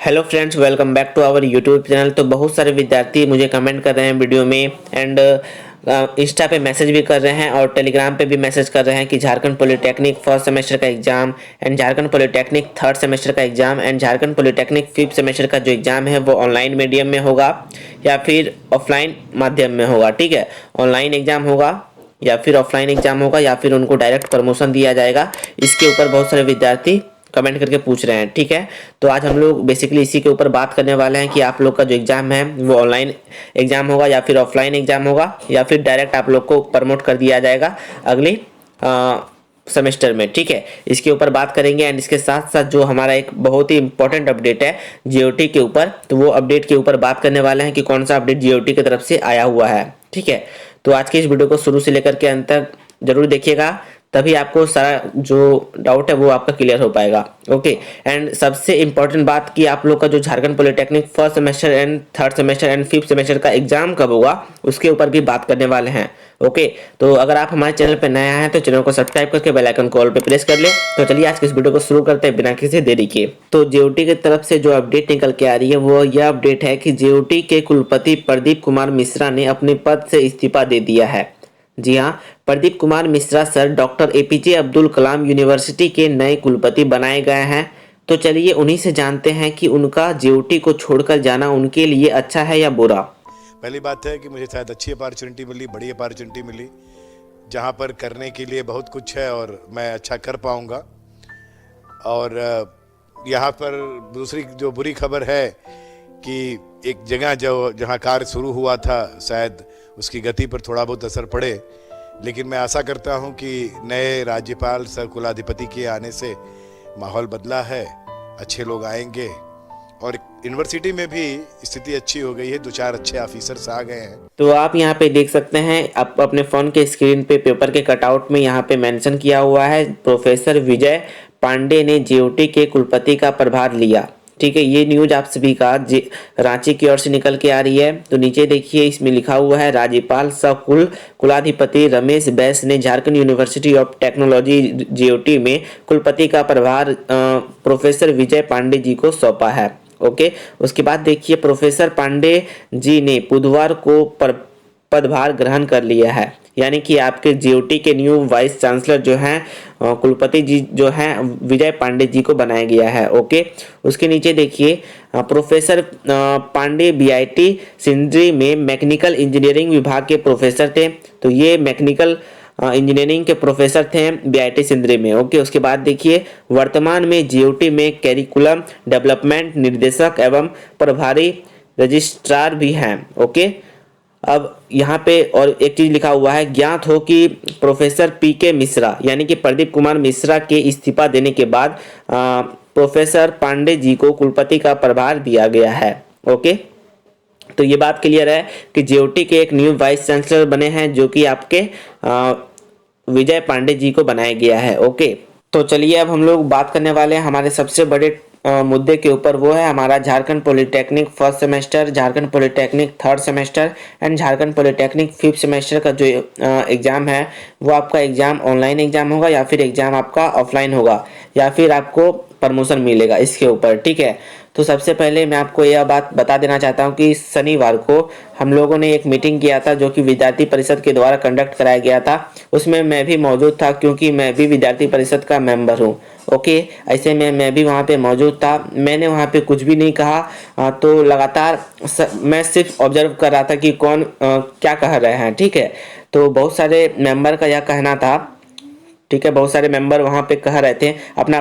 Hello friends, welcome back to our YouTube channel. तो बहुत सारे विद्यार्थी मुझे कमेंट कर रहे हैं वीडियो में एंड इंस्टा पे मैसेज भी कर रहे हैं और टेलीग्राम पे भी मैसेज कर रहे हैं कि झारखंड पॉलिटेक्निक फर्स्ट सेमेस्टर का exam and Jharkhand polytechnic third semester का exam and Jharkhand polytechnic fifth semester का जो एग्ज़ाम है वो ऑनलाइन मीडियम में होगा या फिर ऑफलाइन माध्यम में होगा। ठीक है, ऑनलाइन एग्ज़ाम होगा या फिर ऑफलाइन एग्ज़ाम होगा या फिर उनको डायरेक्ट प्रमोशन दिया जाएगा। इसके ऊपर बहुत सारे विद्यार्थी कमेंट करके पूछ रहे हैं। ठीक है, तो आज हम लोग बेसिकली इसी के ऊपर बात करने वाले हैं कि आप लोग का जो एग्ज़ाम है वो ऑनलाइन एग्ज़ाम होगा या फिर ऑफलाइन एग्ज़ाम होगा या फिर डायरेक्ट आप लोग को प्रमोट कर दिया जाएगा अगली सेमेस्टर में। ठीक है, इसके ऊपर बात करेंगे एंड इसके साथ साथ जो हमारा एक बहुत ही इंपॉर्टेंट अपडेट है जीओटी के ऊपर, तो वो अपडेट के ऊपर बात करने वाले हैं कि कौन सा अपडेट जीओटी की तरफ से आया हुआ है। ठीक है, तो आज के इस वीडियो को शुरू से लेकर के अंत तक जरूर देखिएगा, तभी आपको सारा जो डाउट है वो आपका क्लियर हो पाएगा। ओके, एंड सबसे इम्पोर्टेंट बात कि आप लोग का जो Jharkhand polytechnic first semester and third semester and fifth semester का एग्जाम कब होगा उसके ऊपर भी बात करने वाले हैं। ओके, तो अगर आप हमारे चैनल पर नया हैं तो चैनल को सब्सक्राइब करके बेल आइकन को ऑल पे प्रेस कर ले। तो चलिए आज के इस वीडियो को शुरू करते हैं बिना किसी देरी के। तो जेओटी की तरफ से जो अपडेट निकल के आ रही है वो यह अपडेट है कि जेओटी के कुलपति प्रदीप कुमार मिश्रा ने अपने पद से इस्तीफा दे दिया है। जी हाँ, Pradeep Kumar Mishra sir doctor APJ Abdul Kalam university के नए कुलपति बनाए गए हैं। तो चलिए उन्हीं से जानते हैं कि उनका जेओटी को छोड़कर जाना उनके लिए अच्छा है या बुरा। पहली बात है कि मुझे शायद अच्छी अपॉर्चुनिटी मिली, बड़ी अपॉर्चुनिटी मिली, जहाँ पर करने के लिए बहुत कुछ है और मैं अच्छा कर पाऊँगा। और यहाँ पर दूसरी जो बुरी खबर है कि एक जगह जहाँ कार्य शुरू हुआ था शायद उसकी गति पर थोड़ा बहुत असर पड़े, लेकिन मैं आशा करता हूँ कि नए राज्यपाल सर कुलाधिपति के आने से माहौल बदला है, अच्छे लोग आएंगे और यूनिवर्सिटी में भी स्थिति अच्छी हो गई है, 2-4 अच्छे ऑफिसर्स आ गए हैं। तो आप यहाँ पे देख सकते हैं, आप अपने फ़ोन के स्क्रीन पे पेपर के कटआउट में यहाँ पे मेंशन किया हुआ है प्रोफेसर विजय पांडे ने जेओटी के कुलपति का प्रभार लिया। ठीक है, ये न्यूज आप सभी का रांची की ओर से निकल के आ रही है। तो नीचे देखिए इसमें लिखा हुआ है राज्यपाल सह कुलाधिपति रमेश बैस ने झारखंड यूनिवर्सिटी ऑफ टेक्नोलॉजी जेओटी में कुलपति का प्रभार प्रोफेसर विजय पांडे जी को सौंपा है। ओके, उसके बाद देखिए प्रोफेसर पांडे जी ने बुधवार को पदभार ग्रहण कर लिया है, यानी कि आपके जेओटी के न्यू वाइस चांसलर जो हैं कुलपति जी जो हैं विजय पांडे जी को बनाया गया है। ओके, उसके नीचे देखिए प्रोफेसर पांडे बीआईटी सिंदरी में मैकेनिकल इंजीनियरिंग विभाग के प्रोफेसर थे। तो ये मैकेनिकल इंजीनियरिंग के प्रोफेसर थे बीआईटी सिंदरी में। ओके, उसके बाद देखिए वर्तमान में जेओटी में कैरिकुलम डेवलपमेंट निर्देशक एवं प्रभारी रजिस्ट्रार भी हैं। ओके, अब यहाँ पे और एक चीज लिखा हुआ है, ज्ञात हो कि प्रोफेसर पीके मिश्रा यानी कि प्रदीप कुमार मिश्रा के इस्तीफा देने के बाद प्रोफेसर पांडे जी को कुलपति का प्रभार दिया गया है। ओके, तो ये बात क्लियर है कि जेओटी के एक न्यू वाइस चांसलर बने हैं जो कि आपके विजय पांडे जी को बनाया गया है। ओके, तो चलिए अब हम लोग बात करने वाले हैं हमारे सबसे बड़े मुद्दे के ऊपर, वो है हमारा Jharkhand polytechnic first semester, Jharkhand polytechnic third semester and Jharkhand polytechnic fifth semester का जो एग्ज़ाम है वो आपका एग्ज़ाम ऑनलाइन एग्ज़ाम होगा या फिर एग्ज़ाम आपका ऑफलाइन होगा या फिर आपको प्रमोशन मिलेगा इसके ऊपर। ठीक है, तो सबसे पहले मैं आपको यह बात बता देना चाहता हूं कि शनिवार को हम लोगों ने एक मीटिंग किया था जो कि विद्यार्थी परिषद के द्वारा कंडक्ट कराया गया था। उसमें मैं भी मौजूद था क्योंकि मैं भी विद्यार्थी परिषद का मेंबर हूं। ओके, ऐसे में मैं भी वहां पे मौजूद था। मैंने वहां पे कुछ भी नहीं कहा, तो लगातार मैं सिर्फ ऑब्जर्व कर रहा था कि कौन क्या कह रहे हैं। ठीक है, तो बहुत सारे मेंबर का यह कहना था। ठीक है, बहुत सारे मेंबर वहाँ पे कह रहे थे, अपना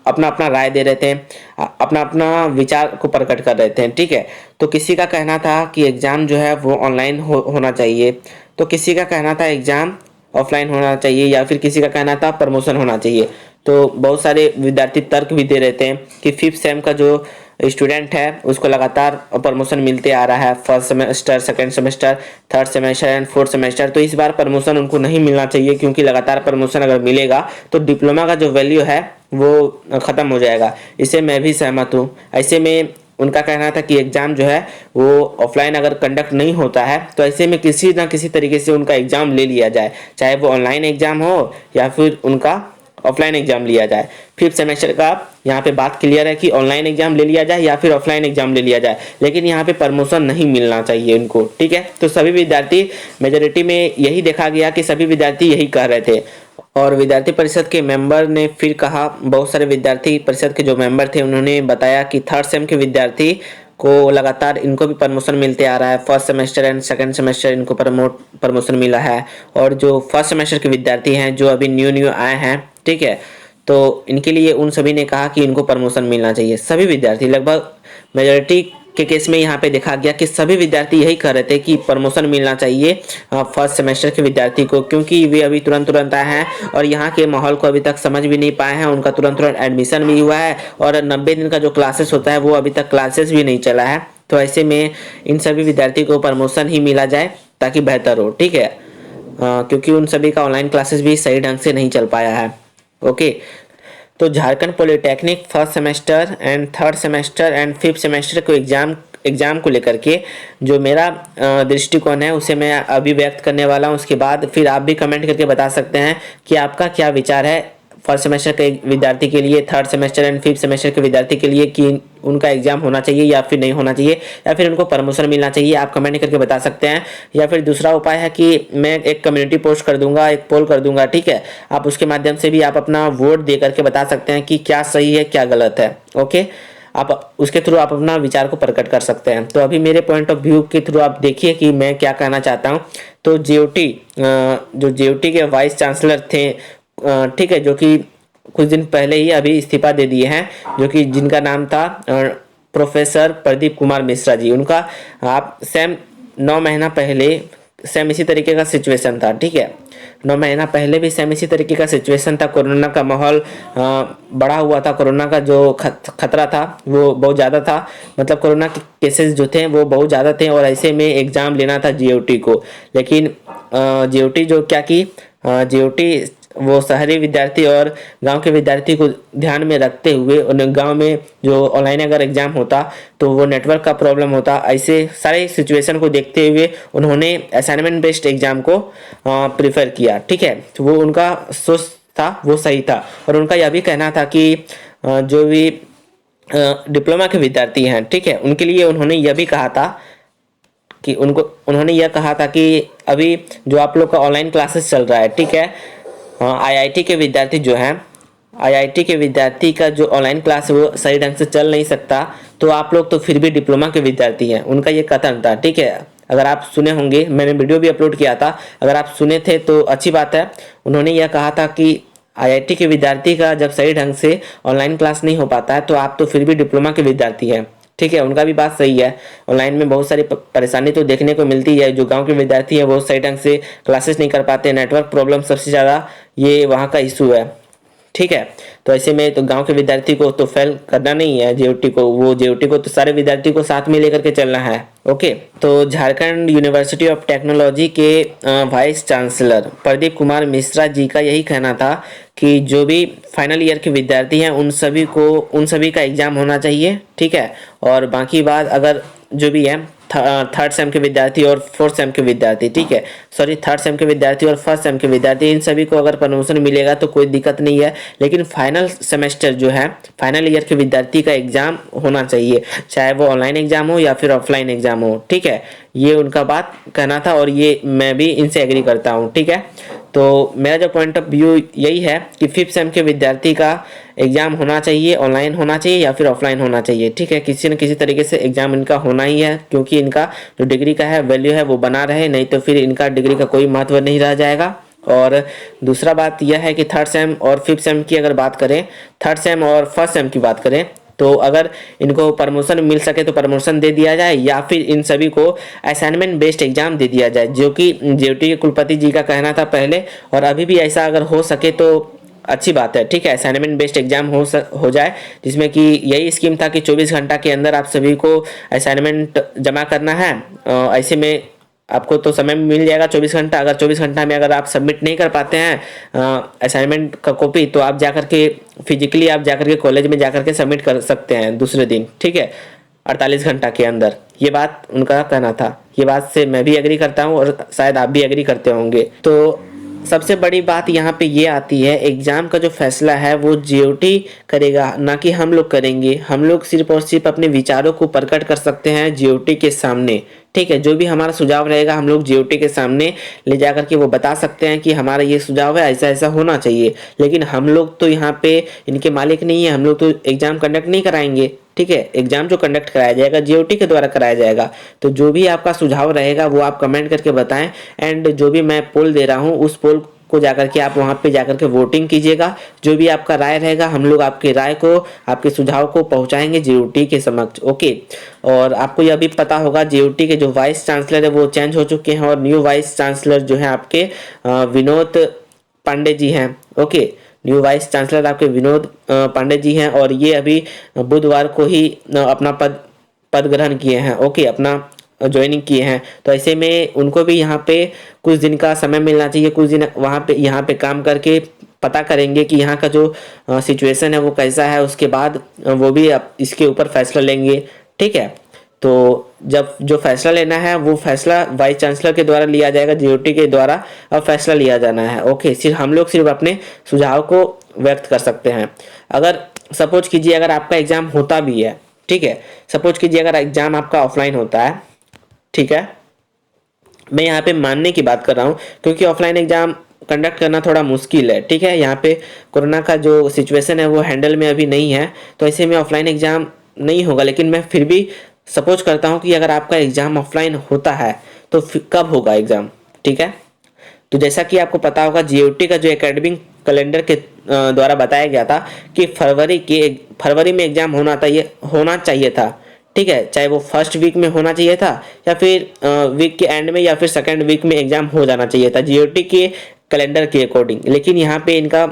अपना राय दे रहे थे, अपना अपना विचार को प्रकट कर रहे थे। ठीक है, तो किसी का कहना था कि एग्ज़ाम जो है वो ऑनलाइन होना चाहिए, तो किसी का कहना था एग्ज़ाम ऑफलाइन होना चाहिए या फिर किसी का कहना था प्रमोशन होना चाहिए। तो बहुत सारे विद्यार्थी तर्क भी दे रहे थे कि फिफ्थ सेम का जो स्टूडेंट है उसको लगातार प्रमोशन मिलते आ रहा है, first semester, second semester, third semester and fourth semester. तो इस बार प्रमोशन उनको नहीं मिलना चाहिए क्योंकि लगातार प्रमोशन अगर मिलेगा तो डिप्लोमा का जो वैल्यू है वो ख़त्म हो जाएगा। इससे मैं भी सहमत हूँ। ऐसे में उनका कहना था कि एग्ज़ाम जो है वो ऑफलाइन अगर कंडक्ट नहीं होता है तो ऐसे में किसी ना किसी तरीके से उनका एग्ज़ाम ले लिया जाए, चाहे वो ऑनलाइन एग्ज़ाम हो या फिर उनका ऑफलाइन एग्जाम लिया जाए। 5th सेमेस्टर का यहाँ पे बात क्लियर है कि ऑनलाइन एग्जाम ले लिया जाए या फिर ऑफलाइन एग्जाम ले लिया जाए, लेकिन यहाँ पे प्रमोशन नहीं मिलना चाहिए उनको, ठीक है। तो सभी विद्यार्थी, मेजोरिटी में यही देखा गया कि सभी विद्यार्थी यही कह रहे थे। और विद्यार्थी परिषद के मेंबर ने फिर कहा, बहुत सारे विद्यार्थी परिषद के जो मेंबर थे उन्होंने बताया कि 3rd सेम के विद्यार्थी को लगातार इनको भी प्रमोशन मिलते आ रहा है। 1st semester and 2nd semester इनको प्रमोशन मिला है। और जो 1st सेमेस्टर के विद्यार्थी हैं जो अभी न्यू आए हैं, ठीक है, तो इनके लिए उन सभी ने कहा कि इनको प्रमोशन मिलना चाहिए। सभी विद्यार्थी, लगभग मेजॉरिटी के केस में यहाँ पे देखा गया कि सभी विद्यार्थी यही कह रहे थे कि प्रमोशन मिलना चाहिए 1st सेमेस्टर के विद्यार्थी को, क्योंकि वे अभी तुरंत आए हैं और यहाँ के माहौल को अभी तक समझ भी नहीं पाए हैं। उनका तुरंत एडमिशन भी हुआ है और 90 दिन का जो क्लासेस होता है वो अभी तक क्लासेस भी नहीं चला है। तो ऐसे में इन सभी विद्यार्थी को प्रमोशन ही मिला जाए ताकि बेहतर हो, ठीक है, क्योंकि उन सभी का ऑनलाइन क्लासेस भी सही ढंग से नहीं चल पाया है। ओके, तो Jharkhand polytechnic 1st semester and 3rd semester and 5th semester को एग्ज़ाम को लेकर के जो मेरा दृष्टिकोण है उसे मैं अभी व्यक्त करने वाला हूँ। उसके बाद फिर आप भी कमेंट करके बता सकते हैं कि आपका क्या विचार है 1st सेमेस्टर के विद्यार्थी के लिए, 3rd semester and 5th semester के विद्यार्थी के लिए, कि उनका एग्जाम होना चाहिए या फिर नहीं होना चाहिए, या फिर उनको प्रमोशन मिलना चाहिए। आप कमेंट करके बता सकते हैं। या फिर दूसरा उपाय है कि मैं एक कम्युनिटी पोस्ट कर दूंगा, एक पोल कर दूंगा, ठीक है, आप उसके माध्यम से भी आप अपना वोट दे करके बता सकते हैं कि क्या सही है क्या गलत है। ओके, आप उसके थ्रू आप अपना विचार को प्रकट कर सकते हैं। तो अभी मेरे पॉइंट ऑफ व्यू के थ्रू आप देखिए कि मैं क्या कहना चाहता हूँ। तो जेओटी के वाइस चांसलर थे, ठीक है, जो कि कुछ दिन पहले ही अभी इस्तीफा दे दिए हैं, जो कि जिनका नाम था प्रोफेसर प्रदीप कुमार मिश्रा जी। उनका आप सेम 9 महीना पहले सेम इसी तरीके का सिचुएशन था, ठीक है, 9 महीना पहले भी सेम इसी तरीके का सिचुएशन था। कोरोना का माहौल बढ़ा हुआ था, कोरोना का जो खतरा था वो बहुत ज़्यादा था, मतलब कोरोना के केसेस जो थे वो बहुत ज़्यादा थे और ऐसे में एग्ज़ाम लेना था जेओटी को। लेकिन जेओटी जो क्या की, जेओटी वो शहरी विद्यार्थी और गांव के विद्यार्थी को ध्यान में रखते हुए, उन गांव में जो ऑनलाइन अगर एग्ज़ाम होता तो वो नेटवर्क का प्रॉब्लम होता, ऐसे सारे सिचुएशन को देखते हुए उन्होंने असाइनमेंट बेस्ड एग्ज़ाम को प्रीफर किया, ठीक है। तो वो उनका सोच था वो सही था। और उनका यह भी कहना था कि जो भी डिप्लोमा के विद्यार्थी हैं, ठीक है, उनके लिए उन्होंने यह भी कहा था कि उन्होंने यह कहा था कि अभी जो आप लोग का ऑनलाइन क्लासेस चल रहा है, ठीक है, आईआईटी के विद्यार्थी जो हैं, आईआईटी के विद्यार्थी का जो ऑनलाइन क्लास है वो सही ढंग से चल नहीं सकता, तो आप लोग तो फिर भी डिप्लोमा के विद्यार्थी हैं, उनका ये कथन था, ठीक है। अगर आप सुने होंगे, मैंने वीडियो भी अपलोड किया था, अगर आप सुने थे तो अच्छी बात है। उन्होंने यह कहा था कि आईआईटी के विद्यार्थी का जब सही ढंग से ऑनलाइन क्लास नहीं हो पाता है तो आप तो फिर भी डिप्लोमा के विद्यार्थी हैं, ठीक है। उनका भी बात सही है। ऑनलाइन में बहुत सारी परेशानी तो देखने को मिलती है, जो गांव के विद्यार्थी हैं वो सही ढंग से क्लासेस नहीं कर पाते, नेटवर्क प्रॉब्लम सबसे ज़्यादा ये वहाँ का इशू है, ठीक है। तो ऐसे में तो गांव के विद्यार्थी को तो फेल करना नहीं है जेओटी को, वो जेओटी को तो सारे विद्यार्थी को साथ में लेकर के चलना है। ओके, तो झारखंड यूनिवर्सिटी ऑफ टेक्नोलॉजी के वाइस चांसलर प्रदीप कुमार मिश्रा जी का यही कहना था कि जो भी फाइनल ईयर के विद्यार्थी हैं उन सभी का एग्ज़ाम होना चाहिए, ठीक है। और बाकी बात अगर जो भी है 3rd सेम के विद्यार्थी और 4th सेम के विद्यार्थी, ठीक है, सॉरी 3rd सेम के विद्यार्थी और 1st सेम के विद्यार्थी, इन सभी को अगर प्रमोशन मिलेगा तो कोई दिक्कत नहीं है। लेकिन फाइनल सेमेस्टर जो है, फाइनल ईयर के विद्यार्थी का एग्ज़ाम होना चाहिए, चाहे वो ऑनलाइन एग्ज़ाम हो या फिर ऑफलाइन एग्ज़ाम हो, ठीक है। ये उनका बात कहना था और ये मैं भी इनसे एग्री करता हूँ, ठीक है। तो मेरा जो पॉइंट ऑफ व्यू यही है कि 5th सेम के विद्यार्थी का एग्ज़ाम होना चाहिए, ऑनलाइन होना चाहिए या फिर ऑफलाइन होना चाहिए, ठीक है। किसी न किसी तरीके से एग्ज़ाम इनका होना ही है, क्योंकि इनका जो डिग्री का है वैल्यू है वो बना रहे, नहीं तो फिर इनका डिग्री का कोई महत्व नहीं रह जाएगा। और दूसरा बात यह है कि 3rd सेम और 5th सेम की अगर बात करें, 3rd सेम और 1st सेम की बात करें, तो अगर इनको प्रमोशन मिल सके तो प्रमोशन दे दिया जाए या फिर इन सभी को असाइनमेंट बेस्ड एग्जाम दे दिया जाए, जो कि जेओटी के कुलपति जी का कहना था पहले, और अभी भी ऐसा अगर हो सके तो अच्छी बात है, ठीक है। असाइनमेंट बेस्ड एग्जाम हो जाए, जिसमें कि यही स्कीम था कि 24 घंटा के अंदर आप सभी को असाइनमेंट जमा करना है। ऐसे में आपको तो समय मिल जाएगा 24 घंटा। अगर 24 घंटा में अगर आप सबमिट नहीं कर पाते हैं असाइनमेंट का कॉपी, तो आप जाकर के फिजिकली आप जाकर के कॉलेज में जाकर के सबमिट कर सकते हैं दूसरे दिन, ठीक है, 48 घंटा के अंदर। ये बात उनका कहना था, ये बात से मैं भी एग्री करता हूँ और शायद आप भी एग्री करते होंगे। तो सबसे बड़ी बात यहाँ पे ये आती है, एग्ज़ाम का जो फैसला है वो जीओटी करेगा, ना कि हम लोग करेंगे। हम लोग सिर्फ और सिर्फ अपने विचारों को प्रकट कर सकते हैं जीओटी के सामने। ठीक है, जो भी हमारा सुझाव रहेगा हम लोग जीओटी के सामने ले जा करके वो बता सकते हैं कि हमारा ये सुझाव है, ऐसा ऐसा होना चाहिए। लेकिन हम लोग तो यहाँ पे इनके मालिक नहीं है, हम लोग तो एग्ज़ाम कंडक्ट नहीं कराएंगे। ठीक है, एग्जाम जो कंडक्ट कराया जाएगा जीओटी के द्वारा कराया जाएगा। तो जो भी आपका सुझाव रहेगा वो आप कमेंट करके बताएं, एंड जो भी मैं पोल दे रहा हूँ उस पोल को जाकर के आप वहाँ पे जाकर के वोटिंग कीजिएगा। जो भी आपका राय रहेगा हम लोग आपकी राय को, आपके सुझाव को पहुँचाएंगे जीओटी के समक्ष। ओके, और आपको यह भी पता होगा जीओटी के जो वाइस चांसलर है वो चेंज हो चुके हैं, और न्यू वाइस चांसलर जो है आपके विनोद पांडे जी हैं। ओके, न्यू वाइस चांसलर आपके विनोद पांडे जी हैं, और ये अभी बुधवार को ही अपना पद ग्रहण किए हैं। ओके, अपना ज्वाइनिंग किए हैं। तो ऐसे में उनको भी यहाँ पे कुछ दिन का समय मिलना चाहिए, कुछ दिन वहाँ पे यहाँ पे काम करके पता करेंगे कि यहाँ का जो सिचुएशन है वो कैसा है। उसके बाद वो भी इसके ऊपर फैसला लेंगे। ठीक है, तो जब जो फैसला लेना है वो फैसला वाइस चांसलर के द्वारा लिया जाएगा, जीओटी के द्वारा अब फैसला लिया जाना है। ओके, सिर्फ हम लोग सिर्फ अपने सुझाव को व्यक्त कर सकते हैं। अगर सपोज कीजिए अगर आपका एग्जाम होता भी है, ठीक है, सपोज कीजिए अगर एग्जाम आपका ऑफलाइन होता है, ठीक है, मैं यहाँ पे मानने की बात कर रहा हूँ क्योंकि ऑफलाइन एग्जाम कंडक्ट करना थोड़ा मुश्किल है। ठीक है, यहाँ पे कोरोना का जो सिचुएशन है वो हैंडल में अभी नहीं है, तो ऐसे में ऑफलाइन एग्जाम नहीं होगा। लेकिन मैं फिर भी सपोज करता हूँ कि अगर आपका एग्जाम ऑफलाइन होता है तो कब होगा एग्जाम। ठीक है, तो जैसा कि आपको पता होगा जीओटी का जो एकेडमिक कैलेंडर के द्वारा बताया गया था कि फरवरी में एग्जाम होना चाहिए था। ठीक है, चाहे वो फर्स्ट वीक में होना चाहिए था या फिर वीक के एंड में या फिर सेकेंड वीक में एग्जाम हो जाना चाहिए था जीओटी के कैलेंडर के अकॉर्डिंग। लेकिन यहाँ पे इनका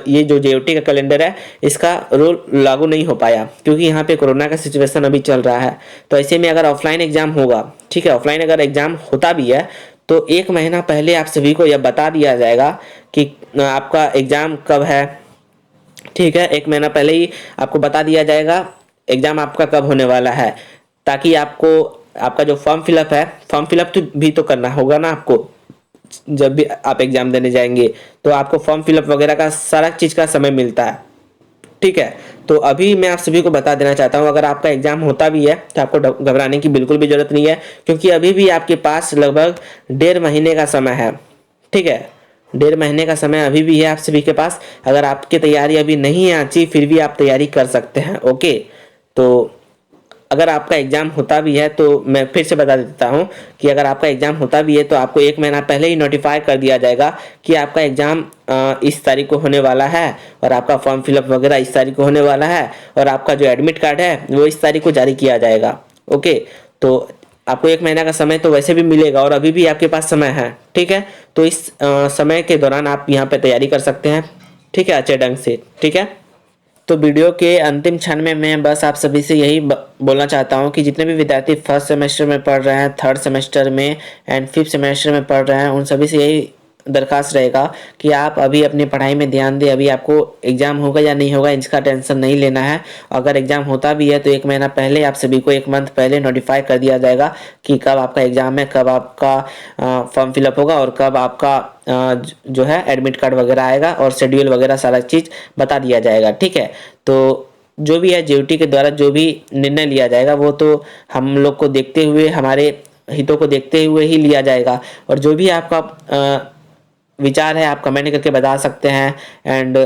ये जो जीओटी का कैलेंडर है इसका रूल लागू नहीं हो पाया क्योंकि यहाँ पे कोरोना का सिचुएशन अभी चल रहा है। तो ऐसे में अगर ऑफलाइन एग्जाम होगा, ठीक है, ऑफलाइन अगर एग्जाम होता भी है तो 1 महीना पहले आप सभी को यह बता दिया जाएगा कि आपका एग्जाम कब है। ठीक है, 1 महीना पहले ही आपको बता दिया जाएगा एग्जाम आपका कब होने वाला है, ताकि आपको आपका जो फॉर्म फिलअप है, फॉर्म फिलअप भी तो करना होगा ना आपको। जब भी आप एग्जाम देने जाएंगे तो आपको फॉर्म फिलअप वगैरह का सारा चीज़ का समय मिलता है। ठीक है, तो अभी मैं आप सभी को बता देना चाहता हूँ अगर आपका एग्जाम होता भी है तो आपको घबराने की बिल्कुल भी जरूरत नहीं है, क्योंकि अभी भी आपके पास लगभग 1.5 महीने का समय है। ठीक है, 1.5 महीने का समय अभी भी है आप सभी के पास। अगर आपकी तैयारी अभी नहीं है अच्छी फिर भी आप तैयारी कर सकते हैं। ओके, तो अगर आपका एग्जाम होता भी है तो मैं फिर से बता देता हूँ कि अगर आपका एग्जाम होता भी है तो आपको 1 महीना पहले ही नोटिफाई कर दिया जाएगा कि आपका एग्जाम इस तारीख को होने वाला है और आपका फॉर्म फिलअप वगैरह इस तारीख को होने वाला है और आपका जो एडमिट कार्ड है वो इस तारीख को जारी किया जाएगा। ओके, तो आपको 1 महीना का समय तो वैसे भी मिलेगा और अभी भी आपके पास समय है। ठीक है, तो इस समय के दौरान आप यहाँ पे तैयारी कर सकते हैं। ठीक है, अच्छे ढंग से। ठीक है, तो वीडियो के अंतिम क्षण में मैं बस आप सभी से यही बोलना चाहता हूँ कि जितने भी विद्यार्थी फर्स्ट सेमेस्टर में पढ़ रहे हैं, थर्ड सेमेस्टर में एंड 5th सेमेस्टर में पढ़ रहे हैं, उन सभी से यही दरखास्त रहेगा कि आप अभी अपनी पढ़ाई में ध्यान दें। अभी आपको एग्जाम होगा या नहीं होगा इसका टेंशन नहीं लेना है। अगर एग्जाम होता भी है तो 1 महीना पहले आप सभी को 1 मंथ पहले नोटिफाई कर दिया जाएगा कि कब आपका एग्जाम है, कब आपका फॉर्म फिलअप होगा और कब आपका जो है एडमिट कार्ड वगैरह आएगा और शेड्यूल वगैरह सारा चीज़ बता दिया जाएगा। ठीक है, तो जो भी है जीओटी के द्वारा जो भी निर्णय लिया जाएगा वो तो हम लोग को देखते हुए, हमारे हितों को देखते हुए ही लिया जाएगा। और जो भी आपका विचार है आप कमेंट करके बता सकते हैं एंड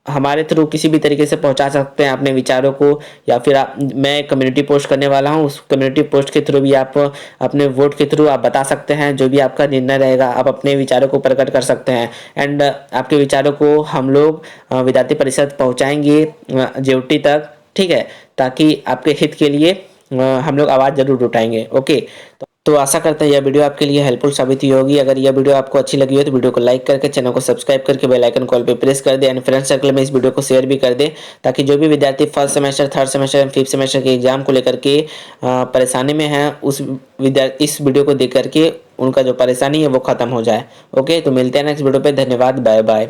हमारे थ्रू किसी भी तरीके से पहुंचा सकते हैं अपने विचारों को, या फिर मैं कम्युनिटी पोस्ट करने वाला हूं, उस कम्युनिटी पोस्ट के थ्रू भी आप अपने वोट के थ्रू आप बता सकते हैं। जो भी आपका निर्णय रहेगा आप अपने विचारों को प्रकट कर सकते हैं एंड आपके विचारों को हम लोग विद्यार्थी परिषद पहुंचाएंगे जीओटी तक। ठीक है, ताकि आपके हित के लिए हम लोग आवाज़ जरूर उठाएंगे। ओके, तो आशा करते हैं यह वीडियो आपके लिए हेल्पफुल साबित हुई होगी। अगर यह वीडियो आपको अच्छी लगी हो तो वीडियो को लाइक करके चैनल को सब्सक्राइब करके बेल आइकन कॉल पे प्रेस कर दे एंड फ्रेंड सर्कल में इस वीडियो को शेयर भी कर दे, ताकि जो भी विद्यार्थी first semester, third semester and 5th semester के एग्जाम को लेकर के परेशानी में है इस वीडियो को देख करके उनका जो परेशानी है वो खत्म हो जाए। ओके, तो मिलते हैं नेक्स्ट वीडियो पे। धन्यवाद, बाय बाय।